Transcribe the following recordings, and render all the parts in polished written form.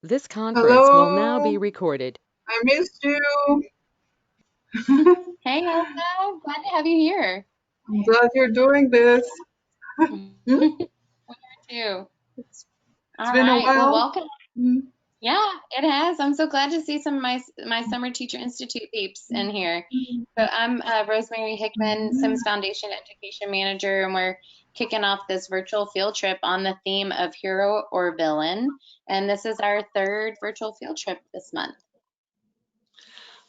This conference will now be Hello, recorded. I missed you. Hey, Elsa, glad to have you here. I'm glad you're doing this. Hmm? We are too. It's, it's All been a right. Well, while. welcome. Hmm. Yeah, it has. I'm so glad to see some of my Summer Teacher Institute peeps in here. So I'm Rosemary Hickman, Sims Foundation Education Manager, and we're kicking off this virtual field trip on the theme of hero or villain. And this is our third virtual field trip this month.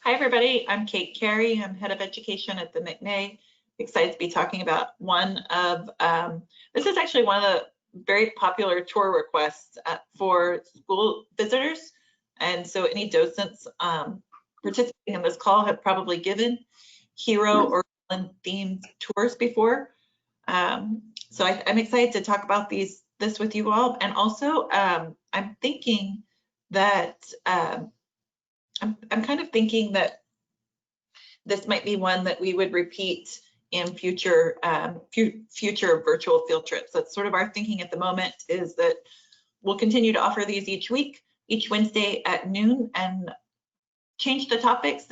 Hi, everybody. I'm Kate Carey. I'm head of education at the McNay. Excited to be talking about this is actually one of the very popular tour requests for school visitors. And so any docents participating in this call have probably given hero or villain themed tours before. So I'm excited to talk about this with you all. And also I'm thinking that I'm kind of thinking that this might be one that we would repeat in future virtual field trips. That's sort of our thinking at the moment, is that we'll continue to offer these each week, each Wednesday at noon, and change the topics,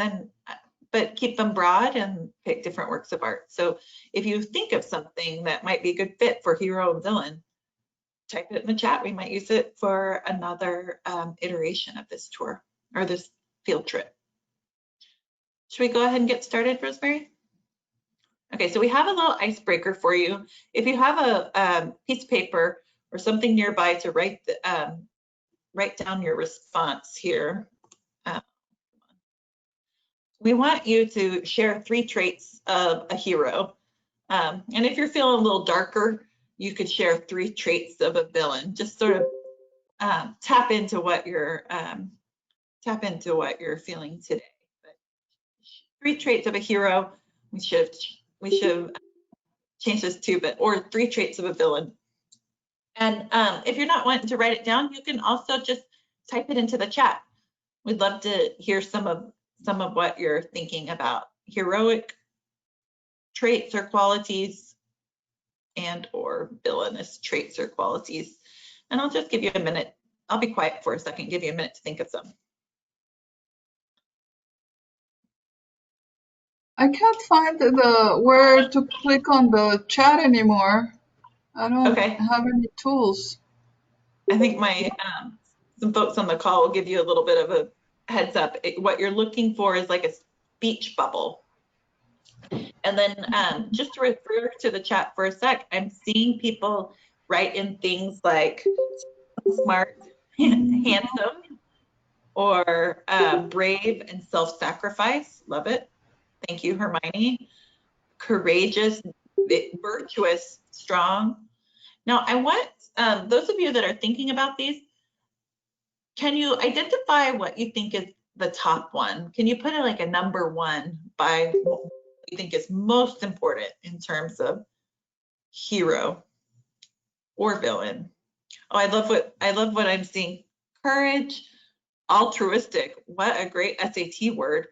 but keep them broad and pick different works of art. So if you think of something that might be a good fit for hero and villain, type it in the chat. We might use it for another iteration of this tour or this field trip. Should we go ahead and get started, Rosemary? Okay, so we have a little icebreaker for you. If you have a piece of paper or something nearby to write down your response here, we want you to share 3 traits of a hero. And if you're feeling a little darker, you could share 3 traits of a villain. Just sort of tap into what you're feeling today. But 3 traits of a hero. We should change this to, or 3 traits of a villain. And if you're not wanting to write it down, you can also just type it into the chat. We'd love to hear some of what you're thinking about heroic traits or qualities and or villainous traits or qualities. And I'll just give you a minute. I'll be quiet for a second, give you a minute to think of some. I can't find where to click on the chat anymore. I don't have any tools. I think my some folks on the call will give you a little bit of a heads up. What you're looking for is like a speech bubble. And then just to refer to the chat for a sec, I'm seeing people write in things like smart, handsome, or brave and self-sacrifice. Love it. Thank you, Hermione. Courageous, virtuous, strong. Now, I want those of you that are thinking about these, can you identify what you think is the top one? Can you put it like a number 1 by what you think is most important in terms of hero or villain? Oh, I love what I'm seeing. Courage, altruistic. What a great SAT word.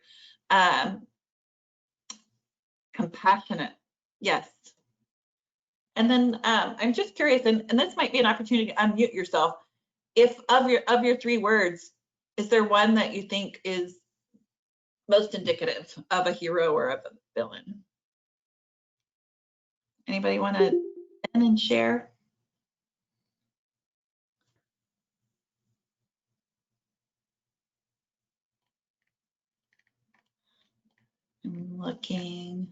Compassionate. Yes. And then I'm just curious, and this might be an opportunity to unmute yourself. If of your 3 words, is there one that you think is most indicative of a hero or of a villain? Anybody want to end and share? I'm looking.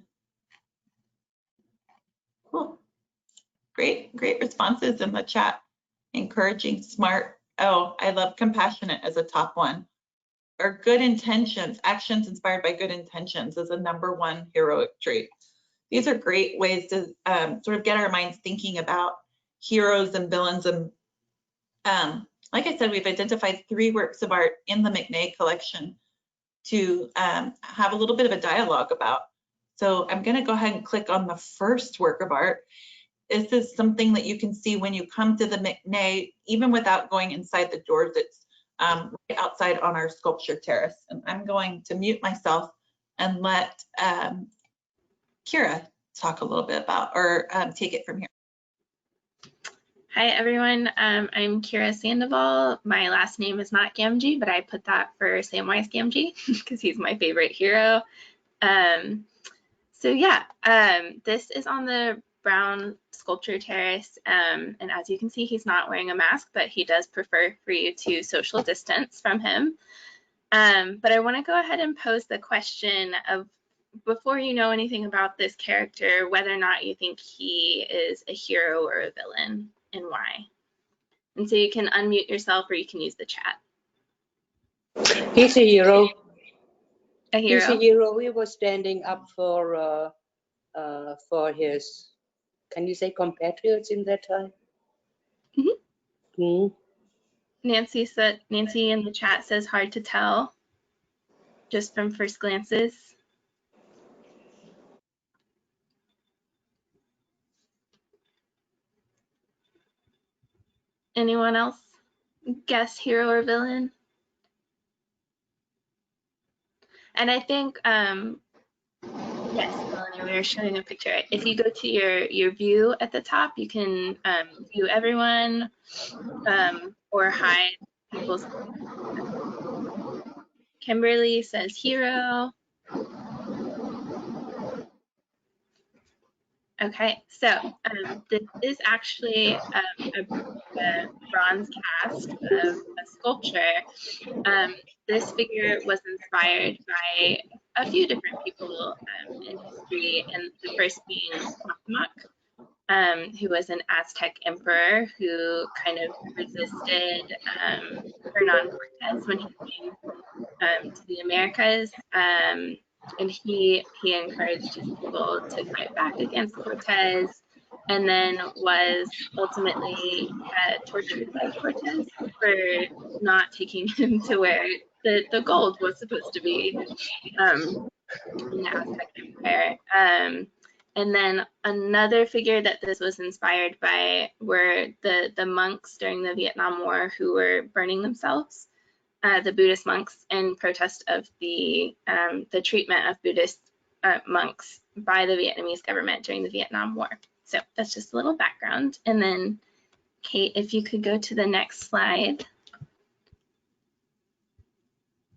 Cool. Great responses in the chat. Encouraging, smart. Oh, I love compassionate as a top one. Or good intentions, actions inspired by good intentions as a number 1 heroic trait. These are great ways to sort of get our minds thinking about heroes and villains. And like I said, we've identified 3 works of art in the McNay collection to have a little bit of a dialogue about. So I'm going to go ahead and click on the first work of art. This is something that you can see when you come to the McNay, even without going inside the doors. It's right outside on our sculpture terrace. And I'm going to mute myself and let Kira talk a little bit about, or take it from here. Hi, everyone. I'm Kira Sandoval. My last name is not Gamgee, but I put that for Samwise Gamgee because he's my favorite hero. So yeah, this is on the Brown Sculpture Terrace, and as you can see, he's not wearing a mask, but he does prefer for you to social distance from him. But I want to go ahead and pose the question of, before you know anything about this character, whether or not you think he is a hero or a villain, and why. And so you can unmute yourself or you can use the chat. He's a hero. A hero? He's a hero. He was standing up for his, can you say, compatriots in that time? Mm-hmm. Nancy in the chat says hard to tell just from first glances. Anyone else guess hero or villain? And I think, yes, Melanie, we were showing a picture. If you go to your view at the top, you can view everyone or hide people's. Kimberly says hero. Okay, so this is actually a bronze cast of a sculpture. This figure was inspired by a few different people in history, and the first being Cuauhtémoc, who was an Aztec emperor who kind of resisted Hernan Cortés when he came to the Americas. And he encouraged his people to fight back against Cortés, and then was ultimately tortured by Cortés for not taking him to where the gold was supposed to be in the Aztec Empire. And then another figure that this was inspired by were the monks during the Vietnam War who were burning themselves. The Buddhist monks in protest of the treatment of Buddhist monks by the Vietnamese government during the Vietnam War. So that's just a little background. And then, Kate, if you could go to the next slide.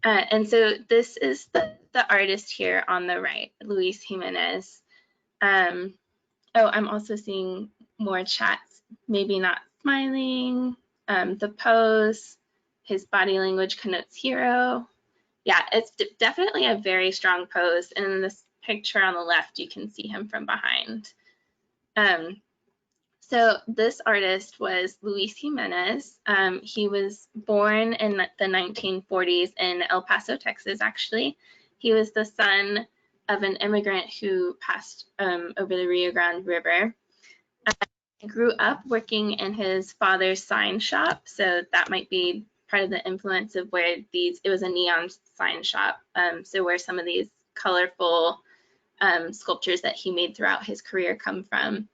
And so this is the artist here on the right, Luis Jimenez. Oh, I'm also seeing more chats, maybe not smiling, the pose. His body language connotes hero. Yeah, it's definitely a very strong pose. And in this picture on the left, you can see him from behind. So this artist was Luis Jimenez. He was born in the 1940s in El Paso, Texas, actually. He was the son of an immigrant who passed over the Rio Grande River. He grew up working in his father's sign shop, so that might be part of the influence of where it was a neon sign shop, so where some of these colorful sculptures that he made throughout his career come from.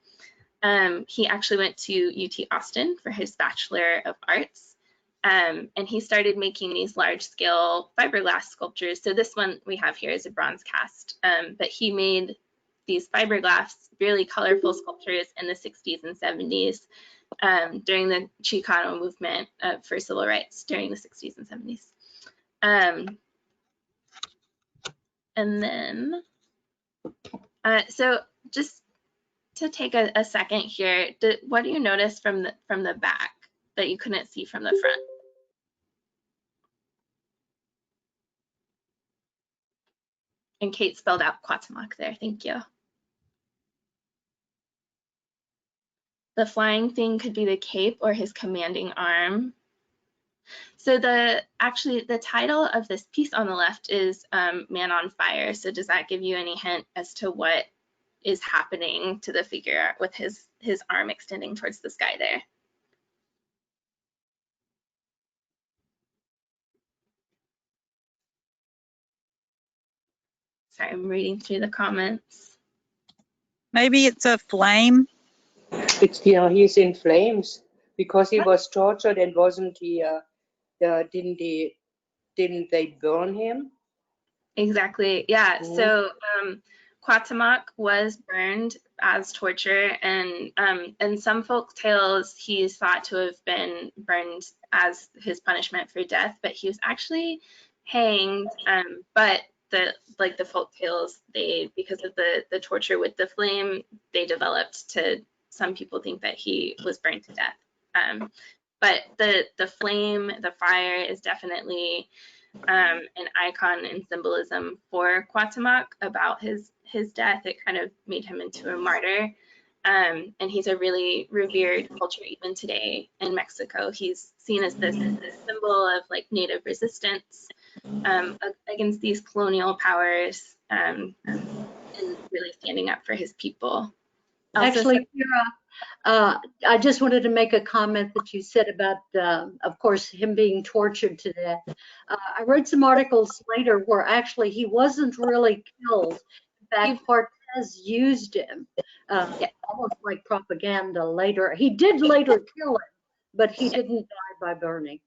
He actually went to UT Austin for his Bachelor of Arts, and he started making these large-scale fiberglass sculptures. So this one we have here is a bronze cast, but he made these fiberglass, really colorful sculptures in the 60s and 70s during the Chicano movement for civil rights during the 60s and 70s. And then, so just to take a second here, what do you notice from the back that you couldn't see from the front? And Kate spelled out Cuauhtémoc there, thank you. The flying thing could be the cape or his commanding arm. So actually the title of this piece on the left is Man on Fire. So does that give you any hint as to what is happening to the figure with his arm extending towards the sky there? Sorry, I'm reading through the comments. Maybe it's a flame. It's, yeah, he's in flames because he was tortured, and wasn't he? Didn't they burn him? Exactly. Yeah. So Cuauhtemoc was burned as torture, and in some folk tales he's thought to have been burned as his punishment for death, but he was actually hanged. But the folk tales, because of the torture with the flame, they developed to, some people think that he was burned to death. But the flame, the fire, is definitely an icon and symbolism for Cuauhtemoc about his death. It kind of made him into a martyr. And he's a really revered culture even today in Mexico. He's seen as this symbol of like native resistance against these colonial powers, and really standing up for his people. Actually, Kira, I just wanted to make a comment that you said about, of course, him being tortured to death. I read some articles later where actually he wasn't really killed. In fact, Cortez used him, almost like propaganda later. He did later kill him, but he didn't die by burning.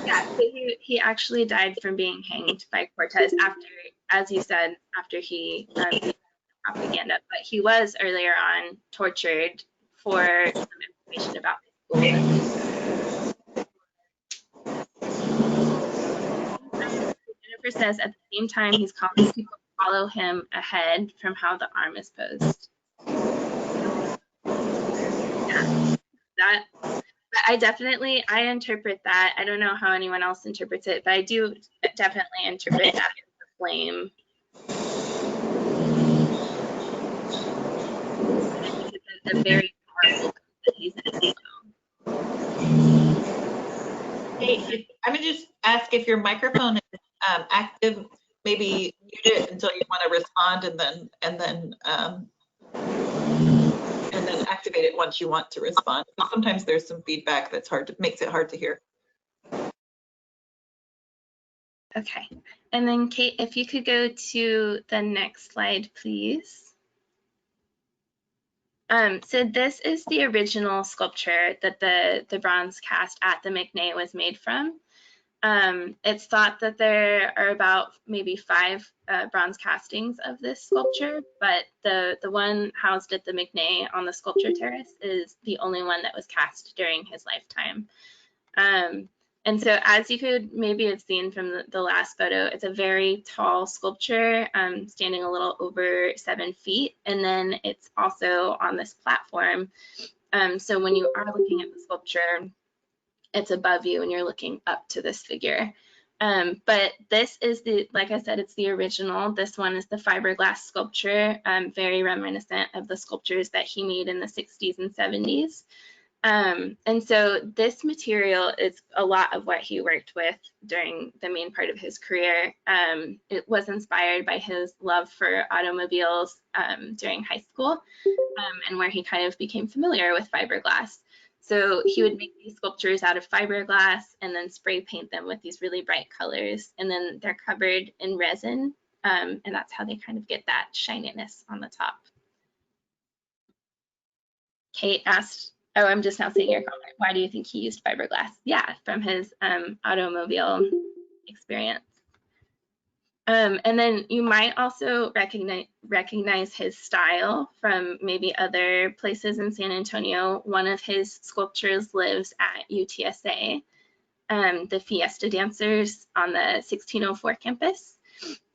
Yeah, so he actually died from being hanged by Cortez after, as you said, after he propaganda, but he was earlier on tortured for some information about his school. Jennifer says at the same time he's calling people to follow him ahead from how the arm is posed. Yeah, that, I interpret that. I don't know how anyone else interprets it, but I do definitely interpret that as the flame. A very powerful that he's in. Hey, I'm gonna just ask if your microphone is active. Maybe mute it until you want to respond, and then activate it once you want to respond. Sometimes there's some feedback that's makes it hard to hear. Okay, and then Kate, if you could go to the next slide, please. So this is the original sculpture that the bronze cast at the McNay was made from. It's thought that there are about maybe 5 bronze castings of this sculpture, but the one housed at the McNay on the sculpture terrace is the only one that was cast during his lifetime. And so, as you could maybe have seen from the last photo, it's a very tall sculpture, standing a little over 7 feet, and then it's also on this platform. So when you are looking at the sculpture, it's above you and you're looking up to this figure. But this is like I said, it's the original. This one is the fiberglass sculpture, very reminiscent of the sculptures that he made in the 60s and 70s. And so this material is a lot of what he worked with during the main part of his career. It was inspired by his love for automobiles during high school, and where he kind of became familiar with fiberglass. So he would make these sculptures out of fiberglass and then spray paint them with these really bright colors, and then they're covered in resin, and that's how they kind of get that shininess on the top. Kate asked, oh, I'm just now seeing your comment. Why do you think he used fiberglass? Yeah, from his automobile experience. And then you might also recognize his style from maybe other places in San Antonio. One of his sculptures lives at UTSA, the Fiesta Dancers on the 1604 campus.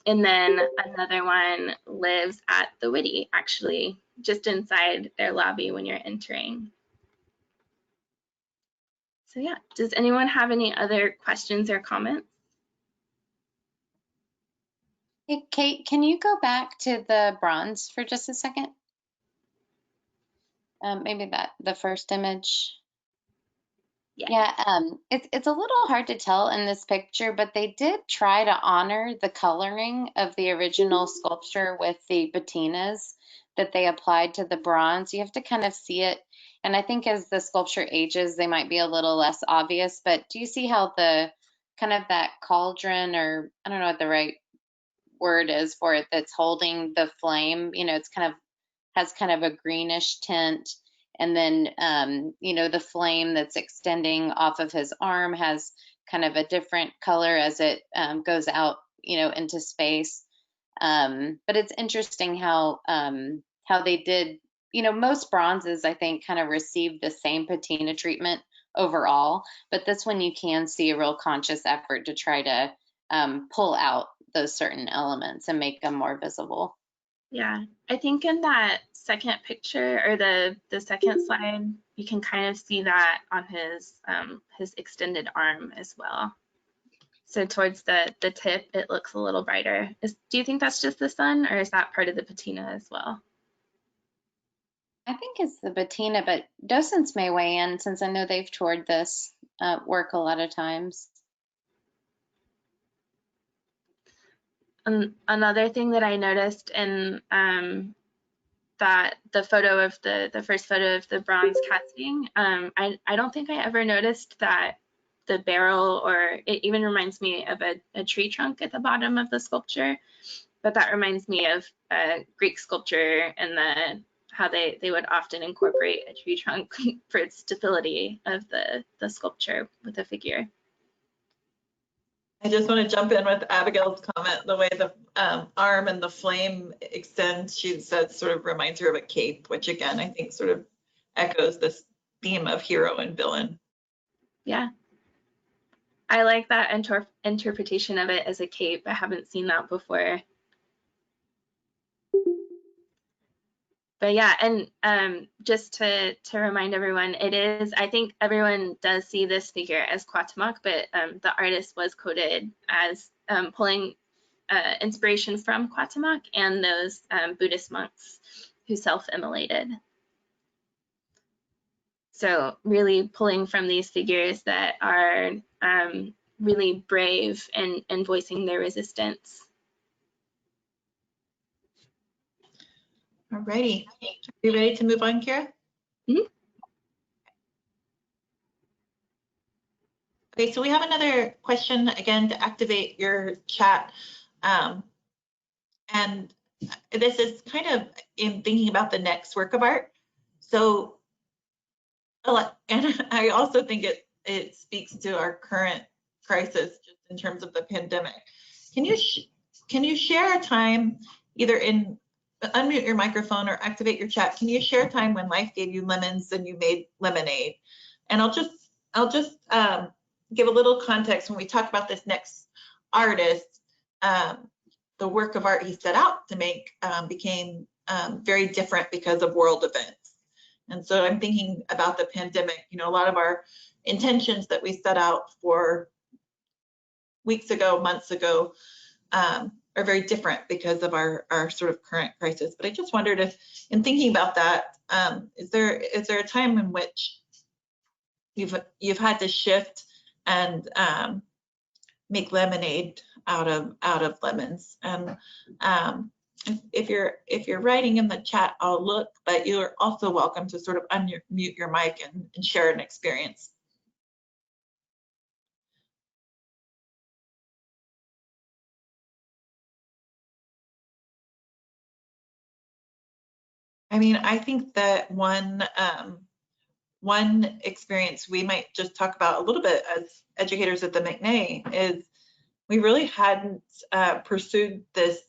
And then another one lives at the Whitty, actually, just inside their lobby when you're entering. So yeah, does anyone have any other questions or comments? Hey, Kate, can you go back to the bronze for just a second? Maybe the first image. Yeah, it's a little hard to tell in this picture, but they did try to honor the coloring of the original sculpture with the patinas that they applied to the bronze. You have to kind of see it. And I think as the sculpture ages, they might be a little less obvious, but do you see how the kind of that cauldron, or I don't know what the right word is for it, that's holding the flame, you know, it's kind of has kind of a greenish tint. And then, you know, the flame that's extending off of his arm has kind of a different color as it goes out, you know, into space. But it's interesting how they did, most bronzes, I think, kind of received the same patina treatment overall, but this one you can see a real conscious effort to try to pull out those certain elements and make them more visible. Yeah, I think in that second picture, or the second slide, you can kind of see that on his extended arm as well. So towards the tip, it looks a little brighter. Do you think that's just the sun, or is that part of the patina as well? I think it's the patina, but docents may weigh in since I know they've toured this work a lot of times. Another thing that I noticed in that the photo of the first photo of the bronze casting, I don't think I ever noticed that the barrel, or it even reminds me of a tree trunk at the bottom of the sculpture, but that reminds me of Greek sculpture and how they would often incorporate a tree trunk for its stability of the sculpture with a figure. I just want to jump in with Abigail's comment. The way the arm and the flame extends, she said, sort of reminds her of a cape, which again, I think sort of echoes this theme of hero and villain. Yeah. I like that interpretation of it as a cape. I haven't seen that before. But yeah, and just to remind everyone, it is, I think everyone does see this figure as Cuauhtémoc, but the artist was quoted as pulling inspiration from Cuauhtémoc and those Buddhist monks who self-immolated. So really pulling from these figures that are really brave and voicing their resistance. All righty. Are you ready to move on, Kira? Mm-hmm. Okay, so we have another question again to activate your chat. And this is kind of in thinking about the next work of art. So, and I also think it speaks to our current crisis just in terms of the pandemic. Can you share a time, either in unmute your microphone or activate your chat? Can you share a time when life gave you lemons and you made lemonade? And I'll just give a little context when we talk about this next artist. The work of art he set out to make became very different because of world events. And so I'm thinking about the pandemic. A lot of our intentions that we set out for weeks ago, months ago, are very different because of our sort of current crisis. But I just wondered if, in thinking about that, is there a time in which you've had to shift and make lemonade out of lemons? And if you're writing in the chat, I'll look, but you're also welcome to sort of unmute your mic and share an experience. I mean, I think that one experience we might just talk about a little bit as educators at the McNay is we really hadn't pursued this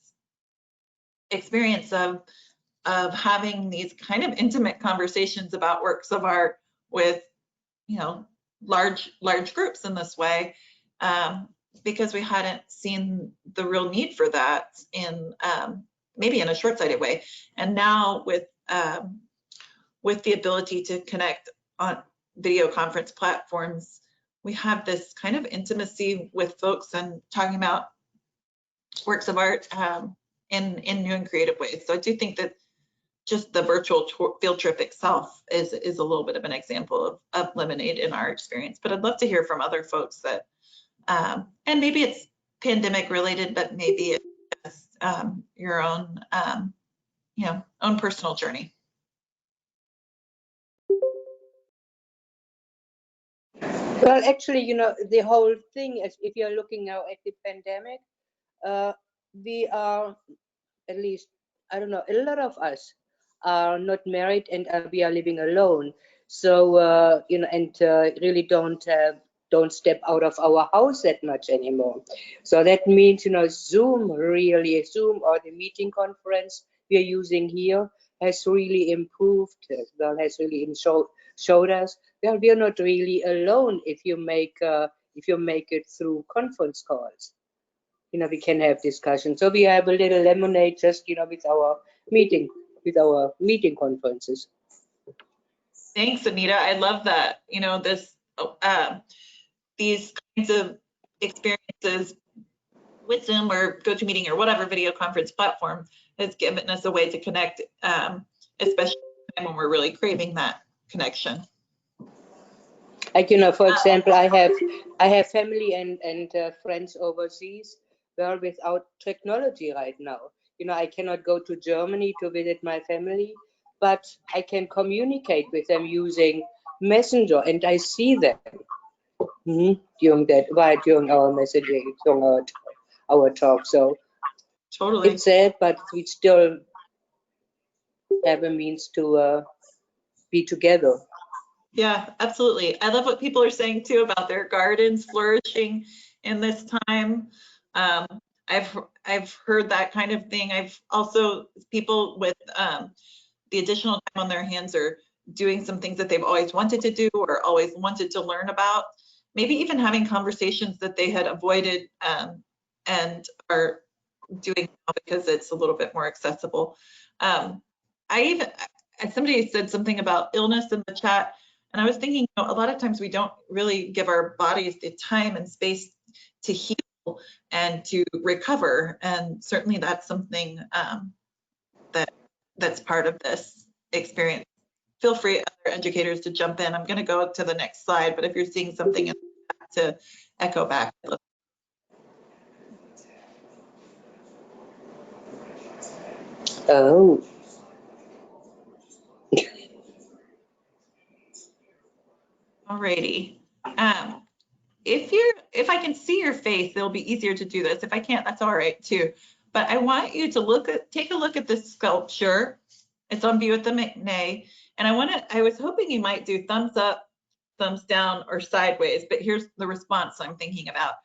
experience of having these kind of intimate conversations about works of art with, large groups in this way, because we hadn't seen the real need for that in maybe in a short-sighted way. And now with the ability to connect on video conference platforms, we have this kind of intimacy with folks and talking about works of art in new and creative ways. So I do think that just the virtual field trip itself is a little bit of an example of lemonade in our experience. But I'd love to hear from other folks that, and maybe it's pandemic related, but maybe it's your own, own personal journey. Well, actually, the whole thing is, if you're looking now at the pandemic, we are, at least, I don't know, a lot of us are not married and we are living alone. So, and really don't have don't step out of our house that much anymore. So that means, Zoom or the meeting conference we are using here has really improved, has really showed us that we are not really alone if you make it through conference calls. We can have discussions. So we have a little lemonade just, with our meeting conferences. Thanks, Anita. I love that. These kinds of experiences with Zoom or GoToMeeting or whatever video conference platform has given us a way to connect, especially when we're really craving that connection. Like, for example, I have family and friends overseas. Well, without technology right now, I cannot go to Germany to visit my family, but I can communicate with them using Messenger, and I see them during our messaging, during our talk. So totally, it's sad, but we still have a means to be together. Yeah, absolutely. I love what people are saying too about their gardens flourishing in this time. I've heard that kind of thing. I've also, people with the additional time on their hands are doing some things that they've always wanted to do or always wanted to learn about. Maybe even having conversations that they had avoided and are doing now because it's a little bit more accessible. Somebody said something about illness in the chat, and I was thinking, a lot of times we don't really give our bodies the time and space to heal and to recover, and certainly that's something that's part of this experience. Feel free, other educators, to jump in. I'm going to go to the next slide, but if you're seeing something to echo back. Oh. Alrighty. If I can see your face, it'll be easier to do this. If I can't, that's all right too. But I want you to take a look at this sculpture. It's on view at the McNay, and I was hoping you might do thumbs up, thumbs down, or sideways. But here's the response I'm thinking about.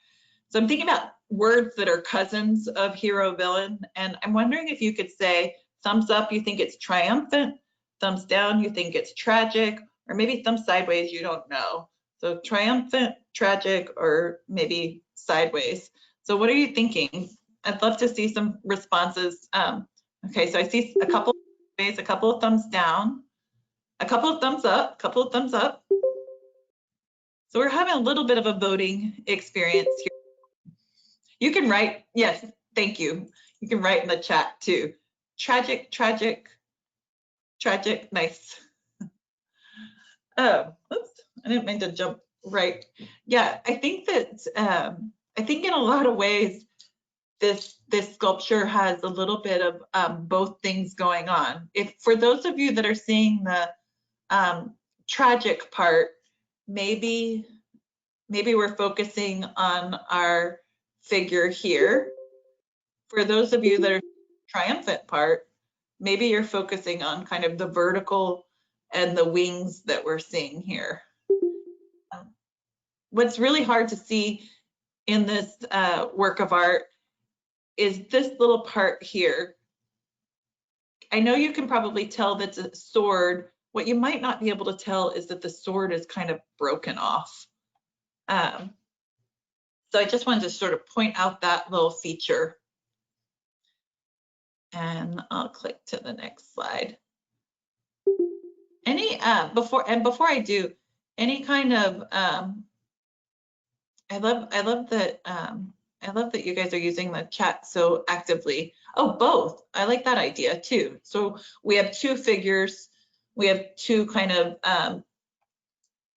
So I'm thinking about words that are cousins of hero villain, and I'm wondering if you could say thumbs up, you think it's triumphant, thumbs down, you think it's tragic, or maybe thumbs sideways, you don't know. So triumphant, tragic, or maybe sideways. So what are you thinking? I'd love to see some responses. Okay, so I see a couple of ways, a couple of thumbs down, a couple of thumbs up, a couple of thumbs up. So we're having a little bit of a voting experience here. You can write, yes, thank you. You can write in the chat too. Tragic, tragic, tragic, nice. Oh, oops, I didn't mean to jump right. Yeah, I think that, I think in a lot of ways, this sculpture has a little bit of both things going on. If for those of you that are seeing the tragic part, maybe we're focusing on our figure here. For those of you that are triumphant part, maybe you're focusing on kind of the vertical and the wings that we're seeing here. What's really hard to see in this work of art is this little part here. I know you can probably tell that's a sword. What you might not be able to tell is that the sword is kind of broken off. So I just wanted to sort of point out that little feature. And I'll click to the next slide. Before I do, any kind of I love that you guys are using the chat so actively. Oh, both. I like that idea too. So we have two figures. We have two kind of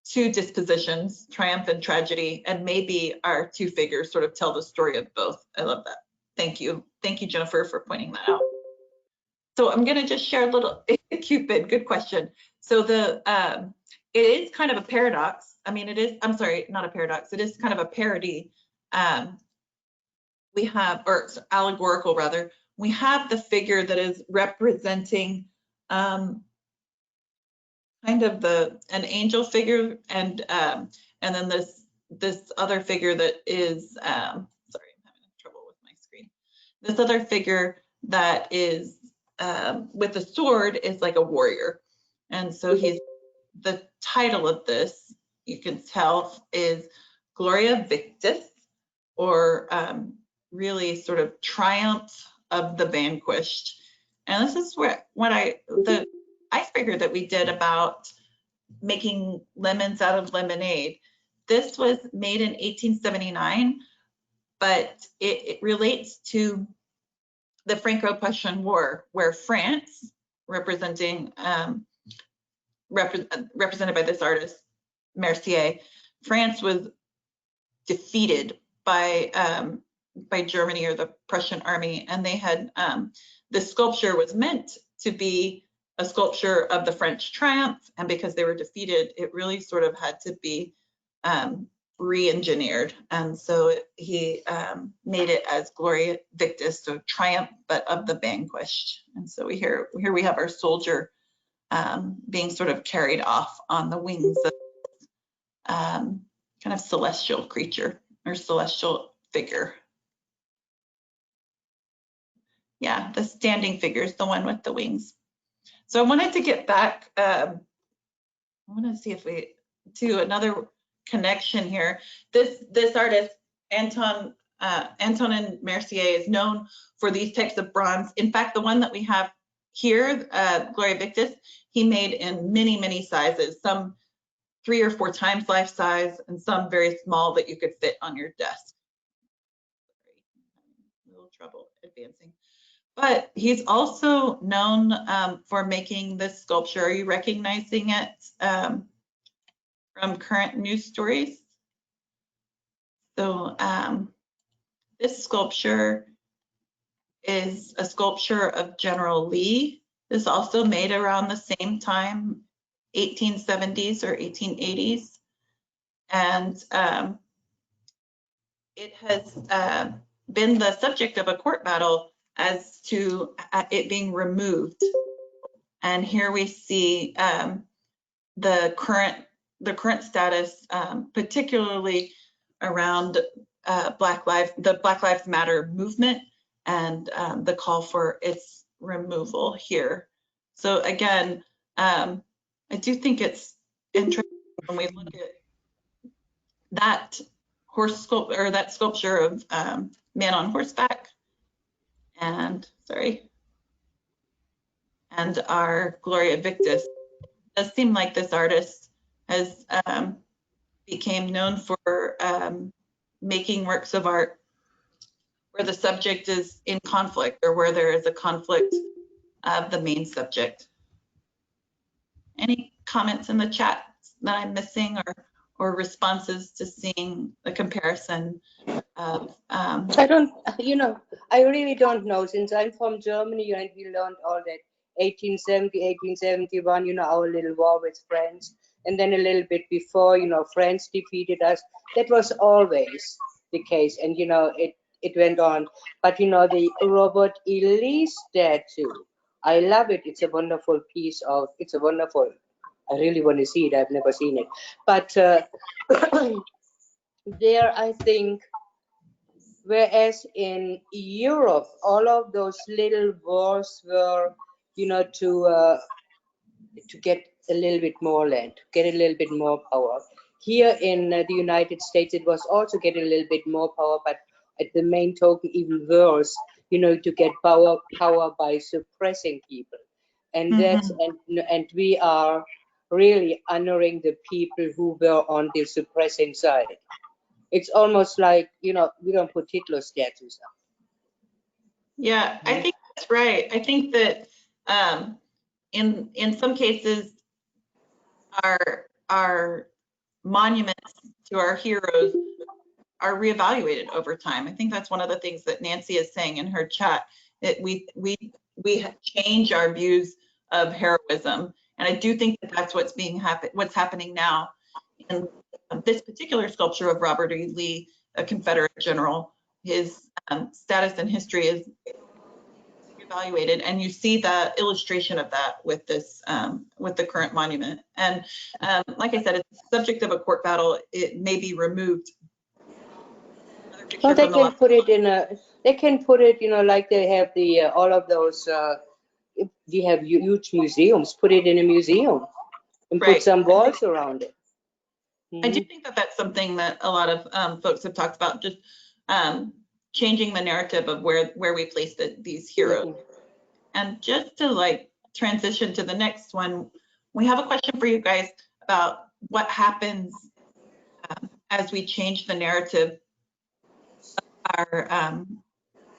two dispositions, triumph and tragedy, and maybe our two figures sort of tell the story of both. I love that. Thank you. Thank you, Jennifer, for pointing that out. So I'm going to just share a little, Cupid, good question. So it is kind of a paradox. I mean, it is, I'm sorry, not a paradox. It is kind of a parody. We have, or allegorical rather, we have the figure that is representing kind of an angel figure, and then this other figure that is, sorry, I'm having trouble with my screen. This other figure that is with a sword is like a warrior. And so the title of this, you can tell, is Gloria Victis, or really sort of triumph of the vanquished. And this is the icebreaker that we did about making lemons out of lemonade. This was made in 1879, but it relates to the Franco-Prussian War, where France, represented by this artist, Mercier, France was defeated by Germany or the Prussian army, and they had the sculpture was meant to be a sculpture of the French triumph, and because they were defeated, it really sort of had to be re-engineered, and so he made it as Gloria Victis, so triumph but of the vanquished. And so here we have our soldier being sort of carried off on the wings of kind of celestial creature or celestial figure. Yeah, the standing figure is the one with the wings. So I wanted to get back, I want to see if we do another connection here. This artist, Antonin Mercier, is known for these types of bronze. In fact, the one that we have here, Gloria Victis, he made in many, many sizes, some 3 or 4 times life size, and some very small that you could fit on your desk. A little trouble advancing. But he's also known for making this sculpture. Are you recognizing it from current news stories? So this sculpture is a sculpture of General Lee. This is also made around the same time, 1870s or 1880s. And it has been the subject of a court battle as to it being removed. And here we see the current status, particularly around the Black Lives Matter movement and the call for its removal here. So again, I do think it's interesting when we look at that that sculpture of man on horseback, and and our Gloria Victis. It does seem like this artist has became known for making works of art where the subject is in conflict, or where there is a conflict of the main subject. Any comments in the chat that I'm missing, or responses to seeing the comparison of I don't, I really don't know, since I'm from Germany and we learned all that 1870, 1871, our little war with France. And then a little bit before, France defeated us. That was always the case. And, it went on. But, the Robert E. Lee statue, I love it. It's a wonderful I really want to see it. I've never seen it. But there, I think, whereas in Europe, all of those little wars were, to get a little bit more land, get a little bit more power. Here in the United States, it was also get a little bit more power, but at the main token, even worse, to get power by suppressing people. And that's, and we are really honoring the people who were on the suppressing side. It's almost like, we don't put Hitler statues up. Yeah, I think that's right. I think that in some cases, our monuments to our heroes are reevaluated over time. I think that's one of the things that Nancy is saying in her chat, that we change our views of heroism, and I do think that that's what's happening now. In this particular sculpture of Robert E. Lee, a Confederate general, his status in history is evaluated, and you see the illustration of that with this with the current monument. And like I said, it's the subject of a court battle. It may be removed. Well, they can put it in a. They can put it, you know, like they have the all of those. If you have huge museums, put it in a museum and put some walls around it. I do think that that's something that a lot of folks have talked about, just changing the narrative of where we place these heroes. And just to like transition to the next one, we have a question for you guys about what happens as we change the narrative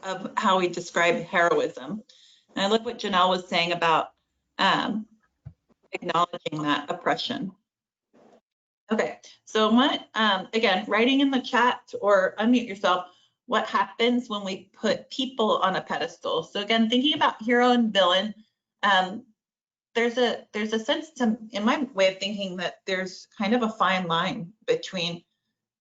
of how we describe heroism. And I love what Janelle was saying about acknowledging that oppression. Okay, so again, writing in the chat or unmute yourself, what happens when we put people on a pedestal? So again, thinking about hero and villain, there's a sense to, in my way of thinking, that there's kind of a fine line between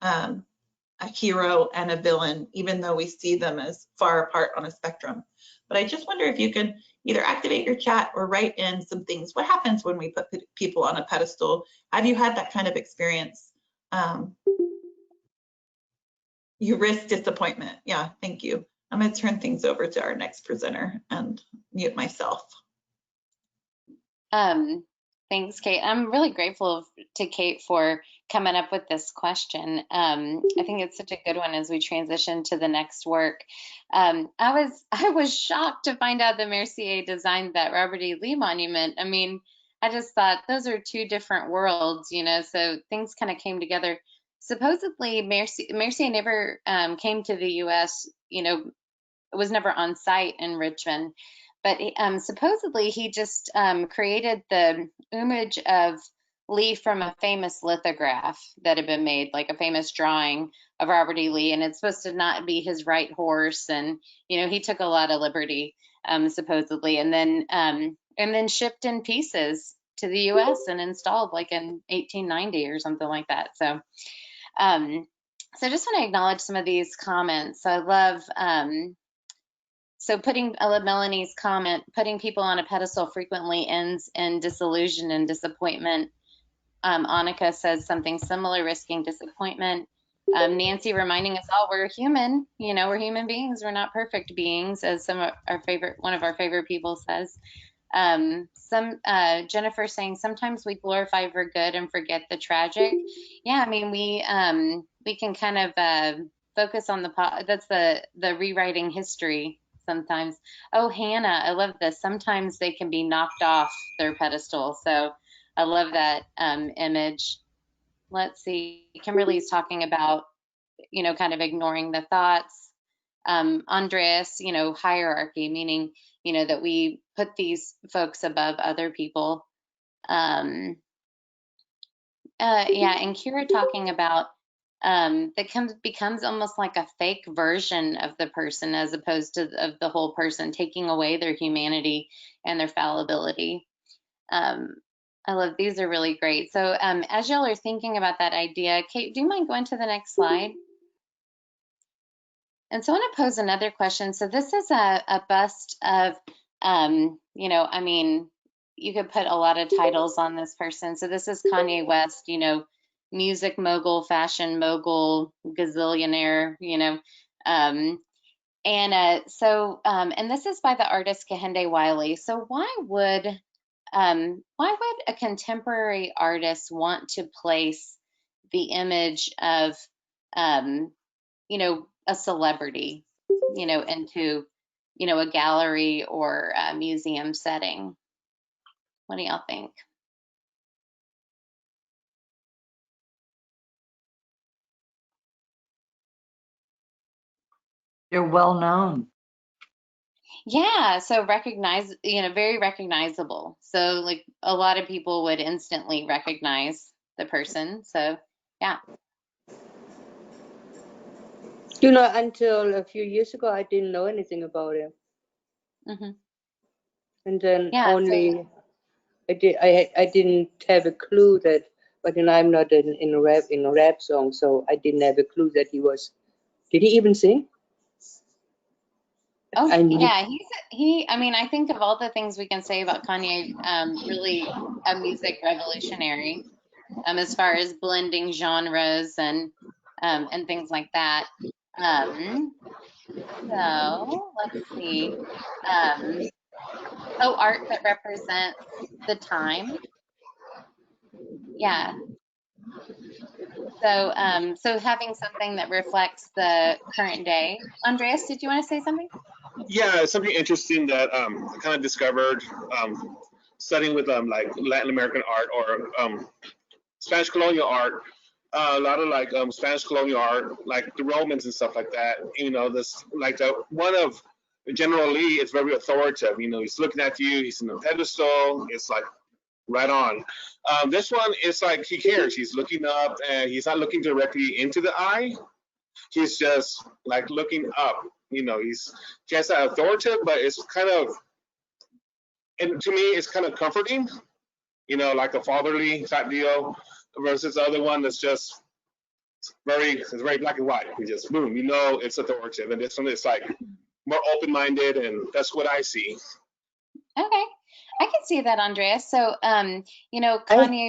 a hero and a villain, even though we see them as far apart on a spectrum. But I just wonder if you can either activate your chat or write in some things. What happens when we put people on a pedestal? Have you had that kind of experience? You risk disappointment. Yeah, thank you. I'm going to turn things over to our next presenter and mute myself. Thanks, Kate. I'm really grateful to Kate for coming up with this question. I think it's such a good one as we transition to the next work. I was shocked to find out that Mercier designed that Robert E. Lee monument. I mean, I just thought those are two different worlds, you know, so things kind of came together. Supposedly, Mercier never came to the U.S., you know, was never on site in Richmond. But supposedly he just created the image of Lee from a famous lithograph that had been made, like a famous drawing of Robert E. Lee, and it's supposed to not be his right horse. And you know, he took a lot of liberty, supposedly, and then shipped in pieces to the U.S. and installed like in 1890 or something like that. So, so I just want to acknowledge some of these comments. I love. So I love Melanie's comment, putting people on a pedestal frequently ends in disillusion and disappointment. Annika says something similar, risking disappointment. Nancy reminding us all we're human, you know, we're human beings, we're not perfect beings, as one of our favorite people says. Jennifer saying sometimes we glorify for good and forget the tragic. Yeah, I mean, we can kind of focus on that's the rewriting history. Sometimes. Oh, Hannah, I love this. Sometimes they can be knocked off their pedestal. So I love that image. Let's see. Kimberly's talking about, you know, kind of ignoring the thoughts. Andreas, you know, hierarchy, meaning, you know, that we put these folks above other people. Yeah, and Kira talking about that becomes almost like a fake version of the person as opposed to of the whole person, taking away their humanity and their fallibility. I love, these are really great. So as y'all are thinking about that idea, Kate, do you mind going to the next slide? And so I want to pose another question. So this is a bust of, you know, I mean, you could put a lot of titles on this person. So this is Kanye West, you know, music mogul, fashion mogul, gazillionaire, you know. And this is by the artist Kehinde Wiley. So why would a contemporary artist want to place the image of, you know, a celebrity, you know, into, you know, a gallery or a museum setting? What do y'all think? They're well known. Yeah, so you know, very recognizable. So like a lot of people would instantly recognize the person. So yeah. You know, until a few years ago, I didn't know anything about him. Mm-hmm. And then Yeah, only I didn't have a clue that, but you know, I'm not in a rap song, so I didn't have a clue that he was. Did he even sing? Oh, I mean, yeah, I mean, I think of all the things we can say about Kanye, really a music revolutionary, as far as blending genres and things like that. So let's see. Um, oh, art that represents the time. Yeah. So having something that reflects the current day. Andreas, did you want to say something? Yeah, something interesting that I kind of discovered studying with like Latin American art or Spanish colonial art. A lot of like Spanish colonial art, like the Romans and stuff like that. You know, this like the one of General Lee is very authoritative. You know, he's looking at you. He's in a pedestal. It's like right on. This one is like he cares. He's looking up, and he's not looking directly into the eye. He's just like looking up. You know, he has that authoritative, but it's kind of, and to me, it's kind of comforting. You know, like a fatherly type deal, versus the other one that's just it's very black and white. We just boom, you know, it's authoritative, and this one is like more open-minded, and that's what I see. Okay. I can see that, Andreas. So, Kanye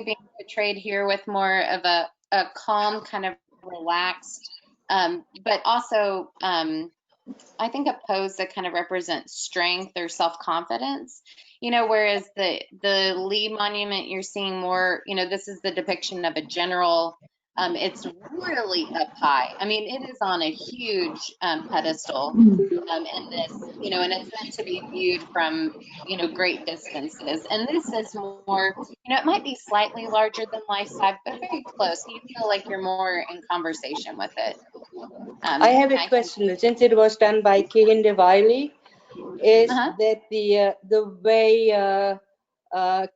being portrayed here with more of a calm, kind of relaxed, but also, I think a pose that kind of represents strength or self-confidence, whereas the Lee monument, you're seeing more, this is the depiction of a general. It's really up high. I mean, it is on a huge pedestal, in this, and it's meant to be viewed from, great distances. And this is more, it might be slightly larger than life size, but very close. You feel like you're more in conversation with it. I have a question. Since it was done by Kehinde Wiley, is that the way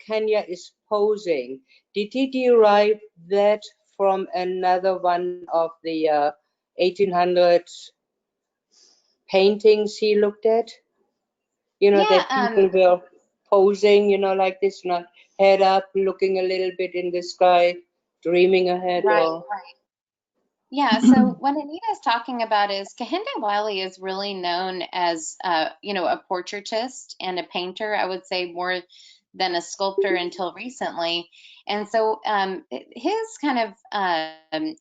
Kenya is posing, did he derive that from another one of the 1800s paintings he looked at? That people were posing, like this, not head up, looking a little bit in the sky, dreaming ahead. Right. Yeah, so what Anita is talking about is Kehinde Wiley is really known as, a portraitist and a painter, I would say more than a sculptor until recently. And so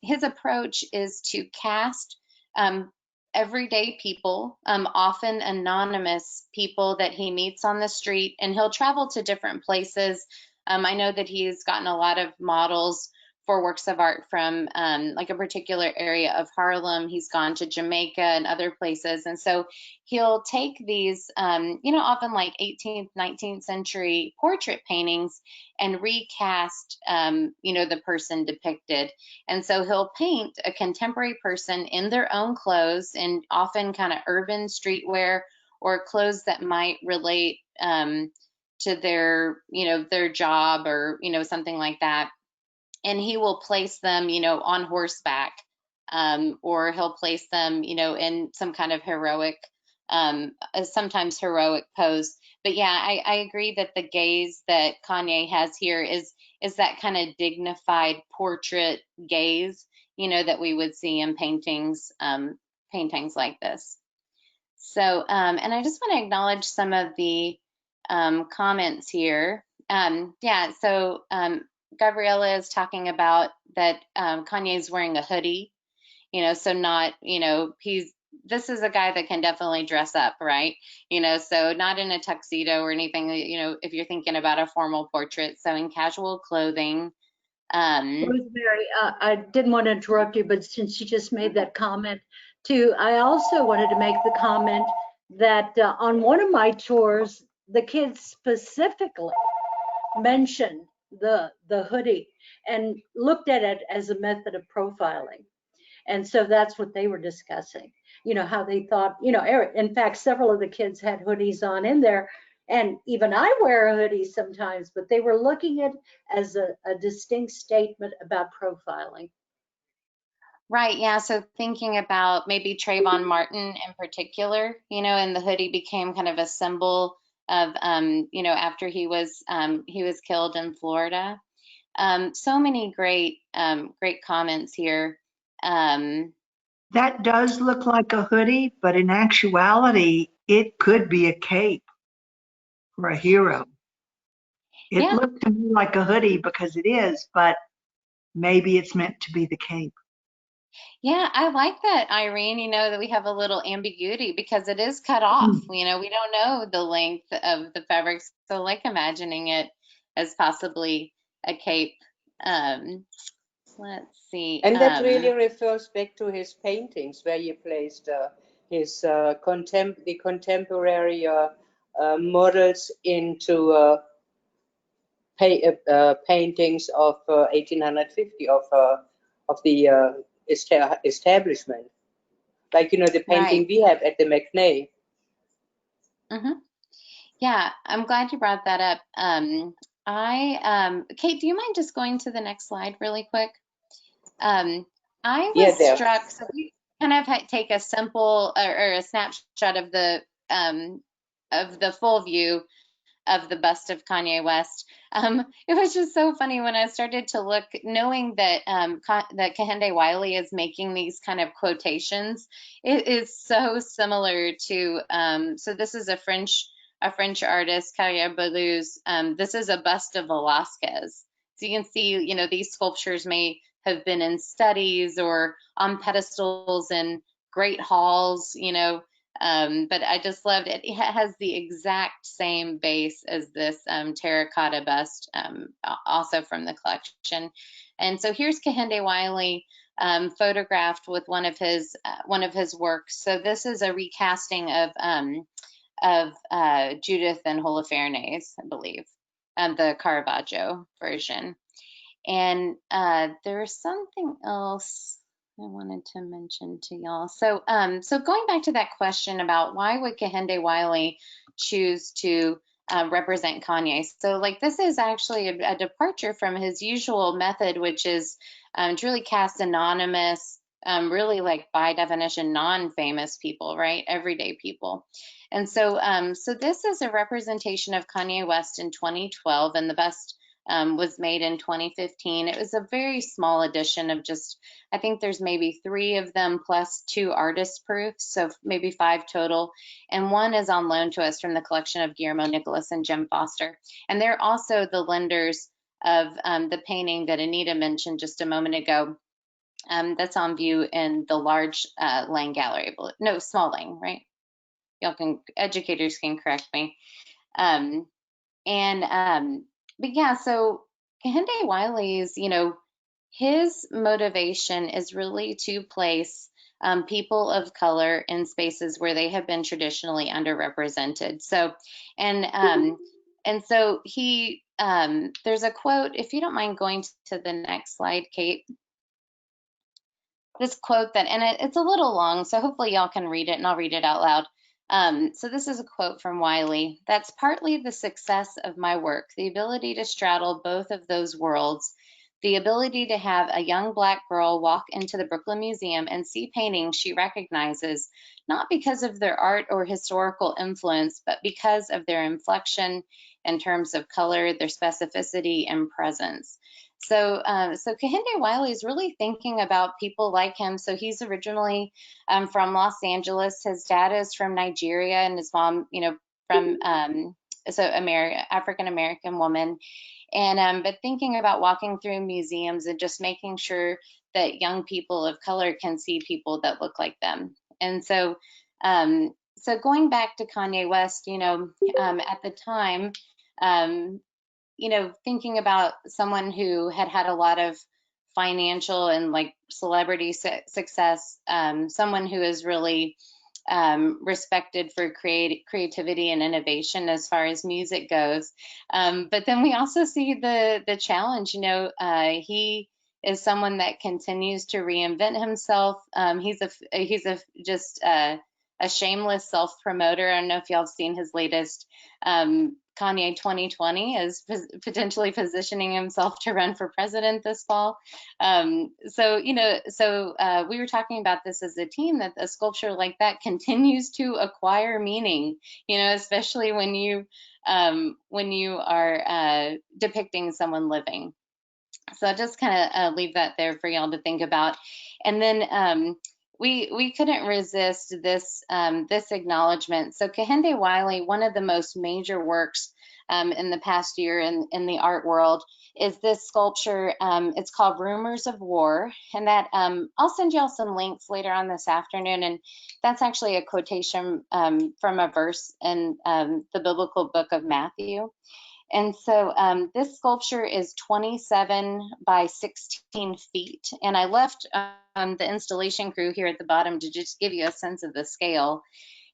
his approach is to cast everyday people, often anonymous people that he meets on the street, and he'll travel to different places. I know that he's gotten a lot of models for works of art from like a particular area of Harlem. He's gone to Jamaica and other places. And so he'll take these, often like 18th, 19th century portrait paintings and recast, the person depicted. And so he'll paint a contemporary person in their own clothes, and often kind of urban streetwear or clothes that might relate to their job or, something like that. And he will place them, on horseback, or he'll place them, in some kind of heroic, sometimes heroic pose. But yeah, I agree that the gaze that Kanye has here is that kind of dignified portrait gaze, that we would see in paintings like this. So, and I just want to acknowledge some of the comments here. So Gabriella is talking about that Kanye's wearing a hoodie, so not, this is a guy that can definitely dress up, right? So not in a tuxedo or anything, if you're thinking about a formal portrait, so in casual clothing. Rosemary, I didn't want to interrupt you, but since you just made that comment too, I also wanted to make the comment that on one of my tours, the kids specifically mentioned the hoodie and looked at it as a method of profiling. And so that's what they were discussing, how they thought, in fact, several of the kids had hoodies on in there. And even I wear a hoodie sometimes, but they were looking at it as a distinct statement about profiling. Right, yeah. So thinking about maybe Trayvon Martin in particular, and the hoodie became kind of a symbol of, after he was killed in Florida. So many great comments here. That does look like a hoodie, but in actuality, it could be a cape for a hero. It Yeah, looked to me like a hoodie because it is, but maybe it's meant to be the cape. yeah, I like that, Irene, that we have a little ambiguity because it is cut off. We don't know the length of the fabric, so I like imagining it as possibly a cape. Um, let's see. And that really refers back to his paintings, where he placed his the contemporary models into paintings of 1850 of the establishment, like the painting Right. we have at the McNay. hmm Yeah, I'm glad you brought that up. Kate, do you mind just going to the next slide really quick? I Yeah, was there. struck, so we kind of take a simple or a snapshot of the full view of the bust of Kanye West. It was just so funny when I started to look, knowing that that Kehinde Wiley is making these kind of quotations. It is so similar to. So this is a French artist, Carrière Belleuse. This is a bust of Velázquez. So you can see, these sculptures may have been in studies or on pedestals in great halls, but I just loved it. It has the exact same base as this terracotta bust, also from the collection. And so here's Kehinde Wiley photographed with one of his works. So this is a recasting of Judith and Holofernes, I believe, the Caravaggio version. And there's something else I wanted to mention to y'all. So, so going back to that question about why would Kehinde Wiley choose to represent Kanye? So, like, this is actually a departure from his usual method, which is to really cast anonymous, really, like, by definition, non-famous people, right? Everyday people. And so, so this is a representation of Kanye West in 2012, and the bust was made in 2015. It was a very small edition of just, I think there's maybe 3 of them plus 2 artist proofs, so maybe 5 total. And one is on loan to us from the collection of Guillermo Nicholas and Jim Foster. And they're also the lenders of the painting that Anita mentioned just a moment ago. That's on view in the large Lang gallery. No, small Lang, right? Educators can correct me. But yeah, so Kehinde Wiley's, his motivation is really to place people of color in spaces where they have been traditionally underrepresented. So, and so he, there's a quote, if you don't mind going to the next slide, Kate. This quote that, and it's a little long, so hopefully y'all can read it, and I'll read it out loud. So this is a quote from Wiley. "That's partly the success of my work, the ability to straddle both of those worlds, the ability to have a young Black girl walk into the Brooklyn Museum and see paintings she recognizes, not because of their art or historical influence, but because of their inflection in terms of color, their specificity and presence." So, so Kehinde Wiley is really thinking about people like him. So he's originally from Los Angeles. His dad is from Nigeria, and his mom, from African American woman. And but thinking about walking through museums and just making sure that young people of color can see people that look like them. And so, so going back to Kanye West, at the time. Thinking about someone who had a lot of financial and like celebrity success, someone who is really respected for creativity and innovation as far as music goes. But then we also see the challenge. He is someone that continues to reinvent himself. He's a shameless self promoter. I don't know if y'all have seen his latest. Kanye 2020 is potentially positioning himself to run for president this fall. So we were talking about this as a team, that a sculpture like that continues to acquire meaning, especially when you are depicting someone living. So I'll just kind of leave that there for y'all to think about. And then we couldn't resist this this acknowledgement. So Kehinde Wiley, one of the most major works in the past year in the art world, is this sculpture. It's called Rumors of War, and that I'll send y'all some links later on this afternoon. And that's actually a quotation from a verse in the biblical book of Matthew. And so this sculpture is 27 by 16 feet. And I left the installation crew here at the bottom to just give you a sense of the scale.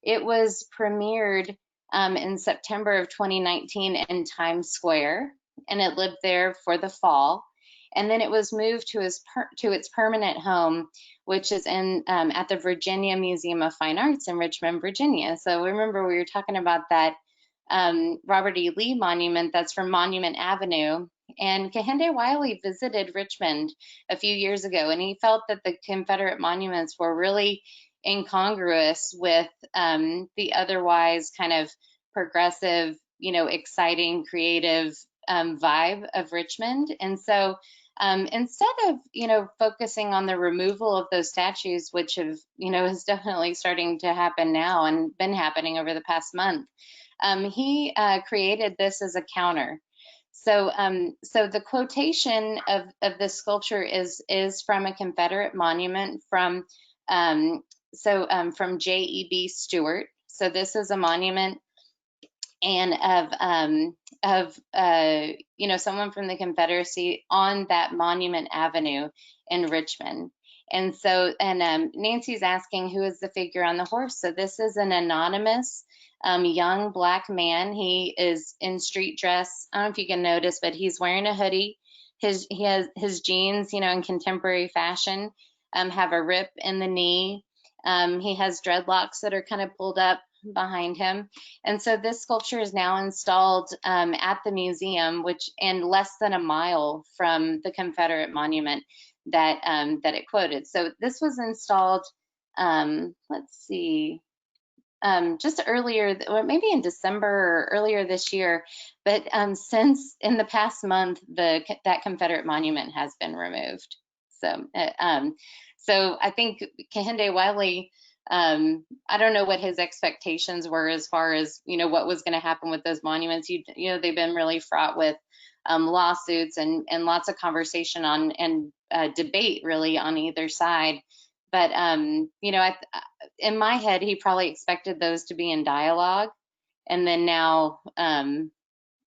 It was premiered in September of 2019 in Times Square, and it lived there for the fall. And then it was moved to its permanent home, which is in at the Virginia Museum of Fine Arts in Richmond, Virginia. So remember, we were talking about that Robert E. Lee monument that's from Monument Avenue. And Kehinde Wiley visited Richmond a few years ago, and he felt that the Confederate monuments were really incongruous with the otherwise kind of progressive, you know, exciting, creative vibe of Richmond. And so instead of, you know, focusing on the removal of those statues, which have, you know, is definitely starting to happen now and been happening over the past month, he created this as a counter. So, so the quotation of this sculpture is from a Confederate monument from from J.E.B. Stuart. So this is a monument and of you know, someone from the Confederacy on that Monument Avenue in Richmond. And so, and Nancy's asking who is the figure on the horse. So this is an anonymous young Black man. He is in street dress. I don't know if you can notice, but he's wearing a hoodie. He has his jeans, you know, in contemporary fashion, have a rip in the knee. He has dreadlocks that are kind of pulled up behind him. And so this sculpture is now installed at the museum, which and less than a mile from the Confederate monument that that it quoted. So this was installed, let's see, just earlier, or maybe in December or earlier this year. But since in the past month, that Confederate monument has been removed. So, so I think Kehinde Wiley, I don't know what his expectations were as far as, you know, what was going to happen with those monuments. You know, they've been really fraught with lawsuits and lots of conversation on and debate really on either side. But you know, in my head, he probably expected those to be in dialogue, and then now,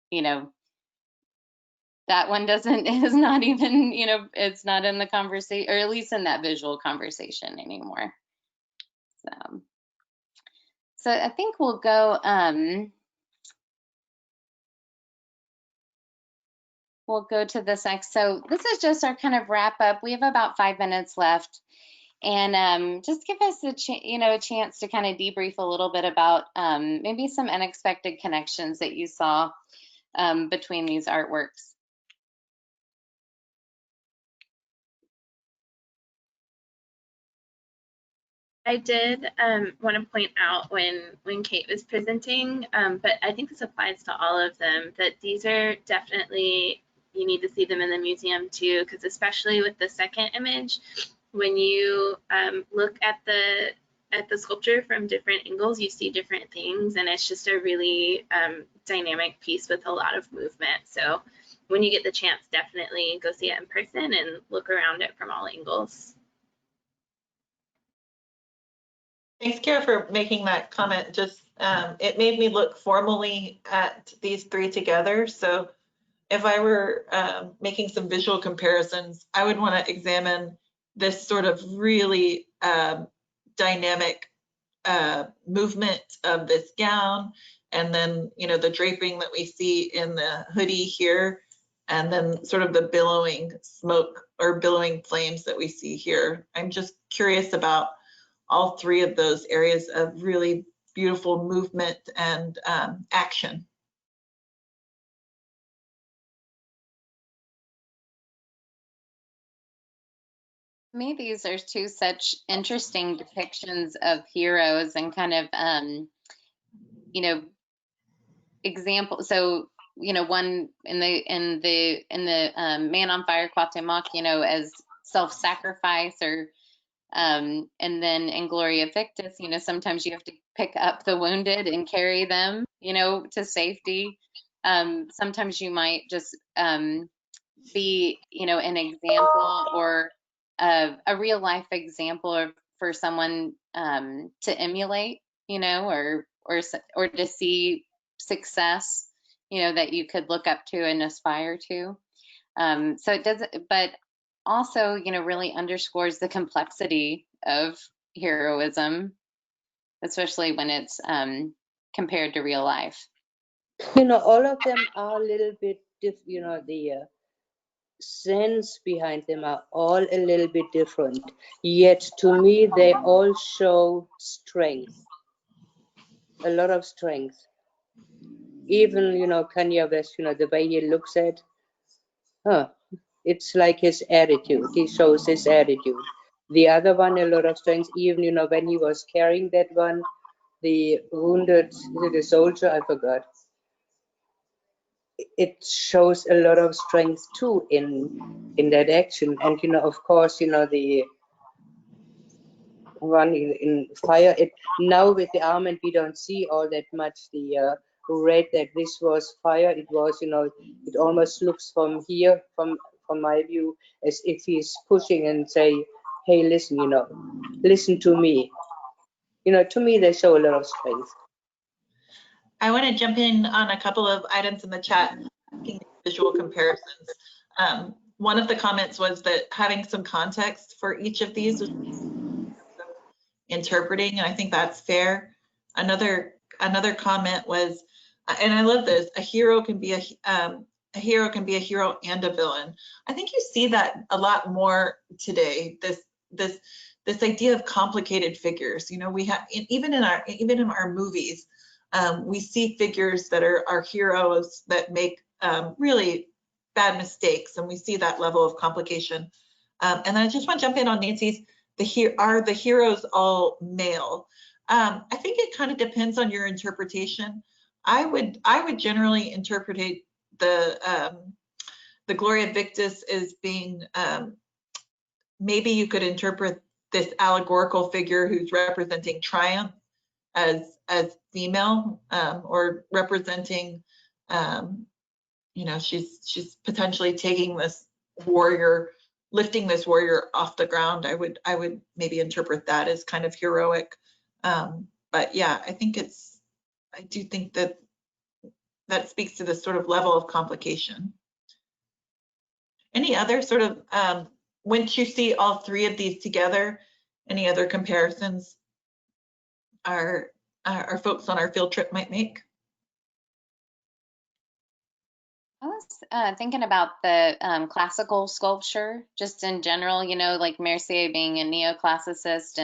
you know, that one doesn't is not even, you know, it's not in the conversation, or at least in that visual conversation anymore. So I think we'll go. We'll go to this next. So this is just our kind of wrap up. We have about 5 minutes left, and just give us a chance to kind of debrief a little bit about maybe some unexpected connections that you saw between these artworks. I did want to point out when Kate was presenting, but I think this applies to all of them, that these are definitely, you need to see them in the museum too, because especially with the second image, when you look at the sculpture from different angles, you see different things, and it's just a really dynamic piece with a lot of movement. So when you get the chance, definitely go see it in person and look around it from all angles. Thanks, Kara, for making that comment. Just it made me look formally at these three together. So if I were making some visual comparisons, I would want to examine this sort of really dynamic movement of this gown, and then, you know, the draping that we see in the hoodie here, and then sort of the billowing smoke or billowing flames that we see here. I'm just curious about all three of those areas of really beautiful movement and action. To me, these are two such interesting depictions of heroes and kind of, you know, example. So, you know, one in the Man on Fire, Cuauhtemoc, you know, as self-sacrifice or And then in Gloria Victis, you know, sometimes you have to pick up the wounded and carry them, you know, to safety. Sometimes you might just be, you know, an example or a real life example of, for someone to emulate, you know, or to see success, you know, that you could look up to and aspire to. So it does, but also, you know, really underscores the complexity of heroism, especially when it's compared to real life. You know, all of them are a little bit you know, the sense behind them are all a little bit different. Yet to me, they all show strength, a lot of strength. Even, you know, Kanye West, you know, the way he looks at, it's like his attitude. He shows his attitude. The other one, a lot of strength, even, you know, when he was carrying that one, the wounded, the soldier, I forgot. It shows a lot of strength too in that action. And, you know, of course, you know, the one in fire, it now with the armament we don't see all that much the red that this was fire. It was, you know, it almost looks from here, from my view, as if he's pushing and say, hey, listen, you know, listen to me. You know, to me they show a lot of strength. I want to jump in on a couple of items in the chat, visual comparisons. One of the comments was that having some context for each of these was interpreting, and I think that's fair. Another comment was, and I love this, a hero can be a hero and a villain. I think you see that a lot more today. This idea of complicated figures. You know, we have even in our movies, we see figures that are heroes that make really bad mistakes, and we see that level of complication. And I just want to jump in on Nancy's. Are the heroes all male? I think it kind of depends on your interpretation. I would generally interpret the Gloria Victis as being, maybe you could interpret this allegorical figure who's representing triumph as female, or representing, you know, she's potentially taking this warrior, lifting this warrior off the ground. I would maybe interpret that as kind of heroic. But yeah, I do think that speaks to this sort of level of complication. Any other sort of, once you see all three of these together, any other comparisons our folks on our field trip might make? I was thinking about the classical sculpture, just in general, you know, like Mercier being a neoclassicist,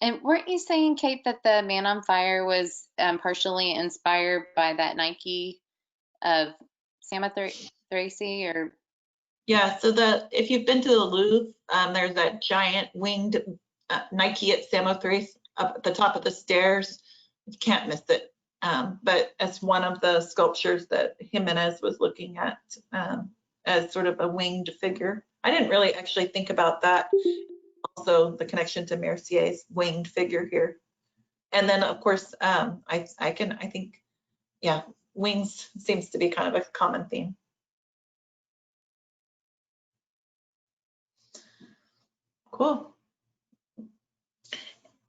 and weren't you saying, Kate, that the Man on Fire was partially inspired by that Nike of Samothrace, or? Yeah, so if you've been to the Louvre, there's that giant winged Nike at Samothrace up at the top of the stairs. You can't miss it. But as one of the sculptures that Jimenez was looking at, as sort of a winged figure. I didn't really actually think about that. Also, the connection to Mercier's winged figure here. And then, of course, I think, yeah, wings seems to be kind of a common theme. Cool.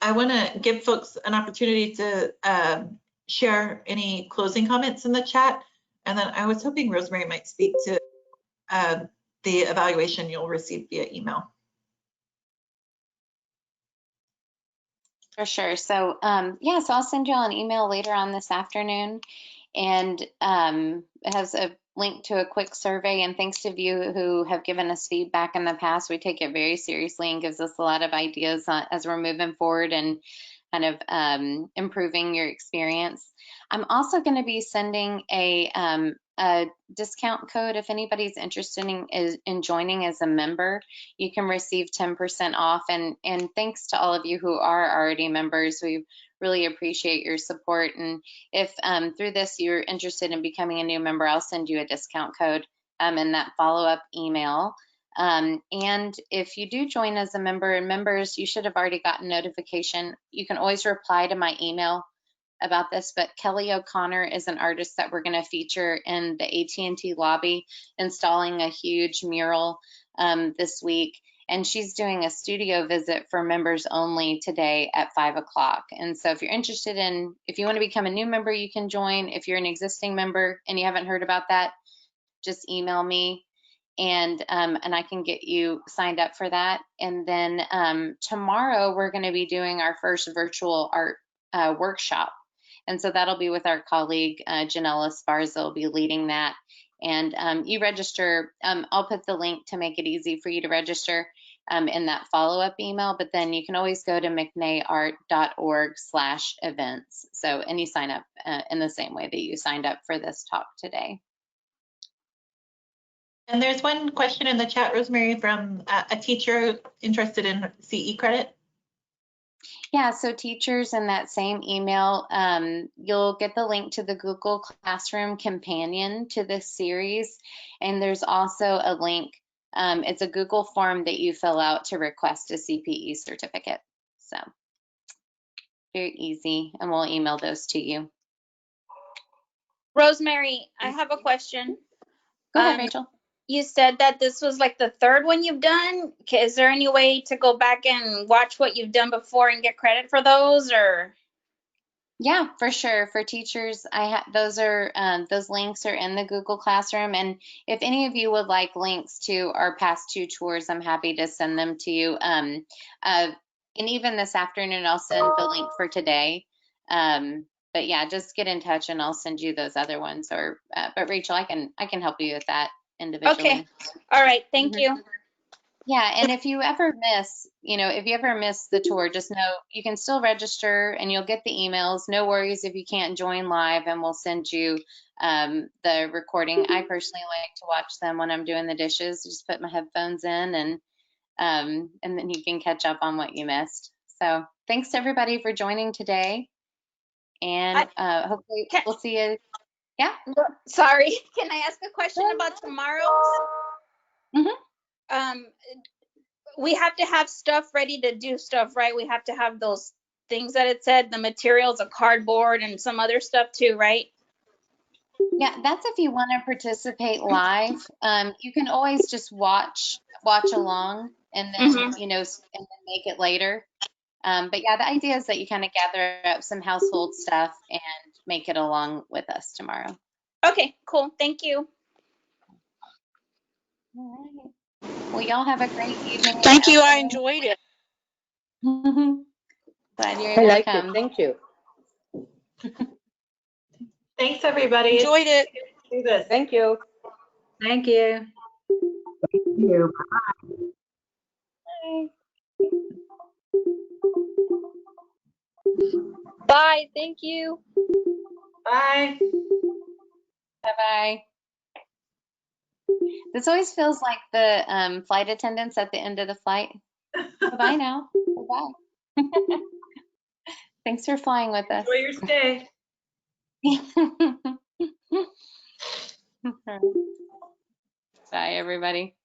I want to give folks an opportunity to share any closing comments in the chat. And then I was hoping Rosemary might speak to the evaluation you'll receive via email. For sure. So yeah, so I'll send you all an email later on this afternoon, and it has a link to a quick survey. And thanks to you who have given us feedback in the past, we take it very seriously and gives us a lot of ideas as we're moving forward and kind of improving your experience. I'm also going to be sending a discount code. If anybody's interested in joining as a member, you can receive 10% off. And thanks to all of you who are already members. We really appreciate your support. And if through this you're interested in becoming a new member, I'll send you a discount code in that follow-up email. And if you do join as a member, and members, you should have already gotten notification. You can always reply to my email about this, but Kelly O'Connor is an artist that we're going to feature in the AT&T lobby, installing a huge mural this week. And she's doing a studio visit for members only today at 5 o'clock. And so if you're interested in, if you want to become a new member, you can join. If you're an existing member and you haven't heard about that, just email me and I can get you signed up for that. And then tomorrow we're going to be doing our first virtual art workshop. And so that'll be with our colleague, Janella Sparza will be leading that. And you register, I'll put the link to make it easy for you to register in that follow-up email, but then you can always go to mcnayart.org/events. And you sign up in the same way that you signed up for this talk today. And there's one question in the chat, Rosemary, from a teacher interested in CE credit. Yeah, so teachers, in that same email, you'll get the link to the Google Classroom companion to this series. And there's also a link, it's a Google form that you fill out to request a CPE certificate. So very easy, and we'll email those to you. Rosemary, I have a question. Go ahead, Rachel. You said that this was like the third one you've done. Is there any way to go back and watch what you've done before and get credit for those, or? Yeah, for sure. For teachers, those links are in the Google Classroom. And if any of you would like links to our past 2 tours, I'm happy to send them to you. And even this afternoon, I'll send the link for today. But yeah, just get in touch and I'll send you those other ones. But Rachel, I can help you with that individually. Okay. All right. Thank you. Yeah, and if you ever miss, the tour, just know you can still register and you'll get the emails. No worries if you can't join live, and we'll send you the recording. I personally like to watch them when I'm doing the dishes. Just put my headphones in and then you can catch up on what you missed. So thanks to everybody for joining today, and hopefully we'll see you. Yeah. Sorry. Can I ask a question about tomorrow's? We have to have stuff ready to do stuff, right? We have to have those things that it said, the materials of cardboard and some other stuff too, right? Yeah, that's if you want to participate live. You can always just watch along and then, and then make it later. But yeah, the idea is that you kind of gather up some household stuff and make it along with us tomorrow. Okay, cool. Thank you. All right. Well, y'all have a great evening. Thank you. I enjoyed it. Glad you're able to come. Thank you. Thanks, everybody. Enjoyed it. Do this. Thank you. Thank you. Thank you. Bye. Bye. Thank you. Bye. Bye-bye. This always feels like the flight attendants at the end of the flight. Bye-bye now. Bye-bye. Thanks for flying with us. Enjoy your stay. Bye, everybody.